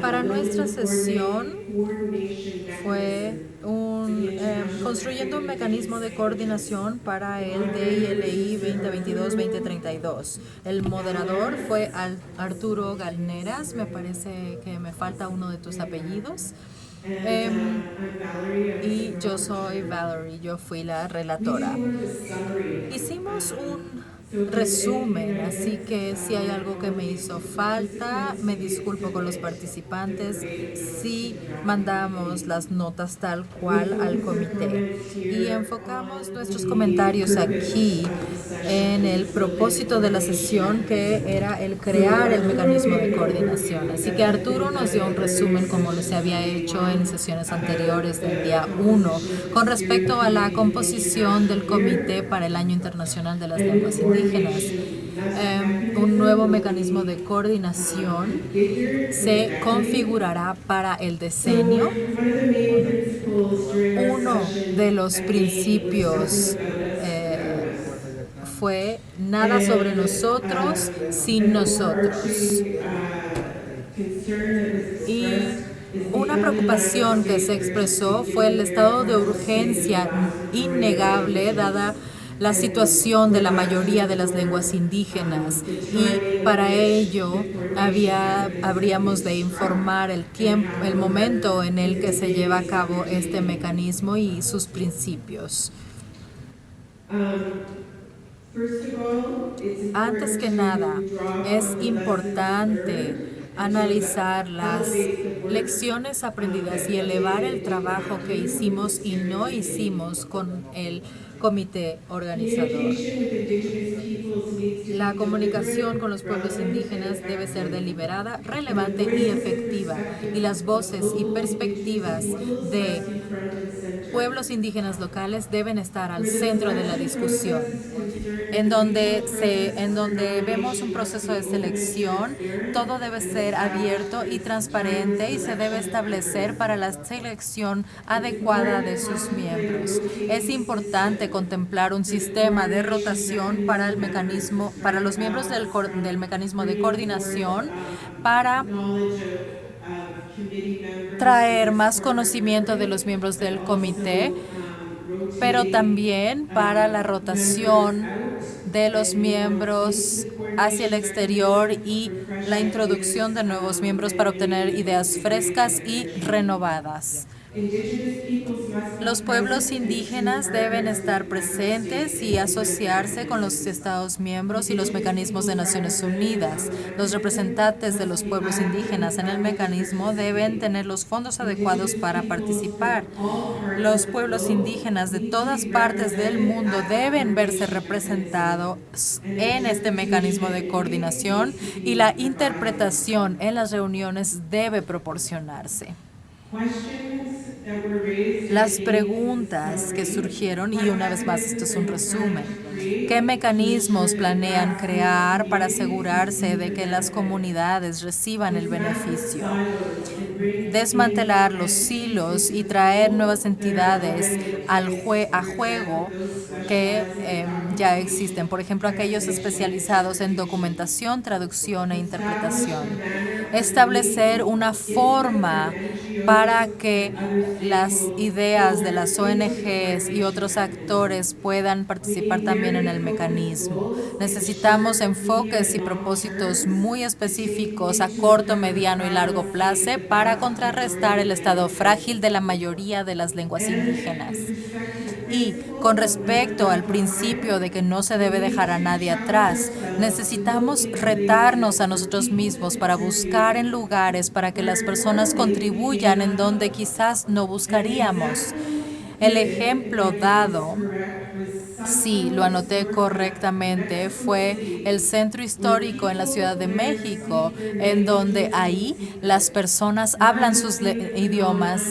Para nuestra sesión fue construyendo un mecanismo de coordinación para el DILI 2022-2032. El moderador fue Arturo Galneras, me parece que me falta uno de tus apellidos. Y yo soy Valerie, yo fui la relatora. Hicimos un resumen, así que si hay algo que me hizo falta, me disculpo con los participantes si mandamos las notas tal cual al comité. Y enfocamos nuestros comentarios aquí en el propósito de la sesión, que era el crear el mecanismo de coordinación. Así que Arturo nos dio un resumen como lo se había hecho en sesiones anteriores del día 1 con respecto a la composición del Comité para el Año Internacional de las Lenguas Indígenas. Un nuevo mecanismo de coordinación se configurará para el decenio. Uno de los principios fue nada sobre nosotros sin nosotros. Y una preocupación que se expresó fue el estado de urgencia innegable dada la situación de la mayoría de las lenguas indígenas, y para ello habríamos de informar el tiempo, el momento en el que se lleva a cabo este mecanismo y sus principios. Antes que nada, es importante analizar las lecciones aprendidas y elevar el trabajo que hicimos y no hicimos con el comité organizador. La comunicación con los pueblos indígenas debe ser deliberada, relevante y efectiva, y las voces y perspectivas de pueblos indígenas locales deben estar al centro de la discusión. En donde vemos un proceso de selección, todo debe ser abierto y transparente y se debe establecer para la selección adecuada de sus miembros. Es importante contemplar un sistema de rotación para el mecanismo, para los miembros del mecanismo de coordinación, para traer más conocimiento de los miembros del comité, pero también para la rotación de los miembros hacia el exterior y la introducción de nuevos miembros para obtener ideas frescas y renovadas. Los pueblos indígenas deben estar presentes y asociarse con los Estados miembros y los mecanismos de Naciones Unidas. Los representantes de los pueblos indígenas en el mecanismo deben tener los fondos adecuados para participar. Los pueblos indígenas de todas partes del mundo deben verse representados en este mecanismo de coordinación, y la interpretación en las reuniones debe proporcionarse. Las preguntas que surgieron, y una vez más esto es un resumen: ¿qué mecanismos planean crear para asegurarse de que las comunidades reciban el beneficio? Desmantelar los silos y traer nuevas entidades a juego que ya existen, por ejemplo, aquellos especializados en documentación, traducción e interpretación. Establecer una forma para que las ideas de las ONGs y otros actores puedan participar también en el mecanismo. Necesitamos enfoques y propósitos muy específicos a corto, mediano y largo plazo para contrarrestar el estado frágil de la mayoría de las lenguas indígenas. Y con respecto al principio de que no se debe dejar a nadie atrás, necesitamos retarnos a nosotros mismos para buscar en lugares para que las personas contribuyan en donde quizás no buscaríamos. El ejemplo dado, sí, lo anoté correctamente, fue el centro histórico en la Ciudad de México, en donde ahí las personas hablan sus idiomas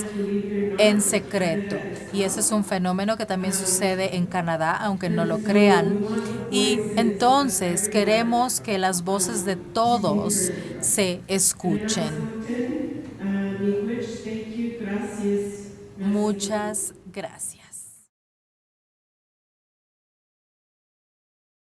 en secreto. Y ese es un fenómeno que también sucede en Canadá, aunque no lo crean. Y entonces queremos que las voces de todos se escuchen. Muchas gracias.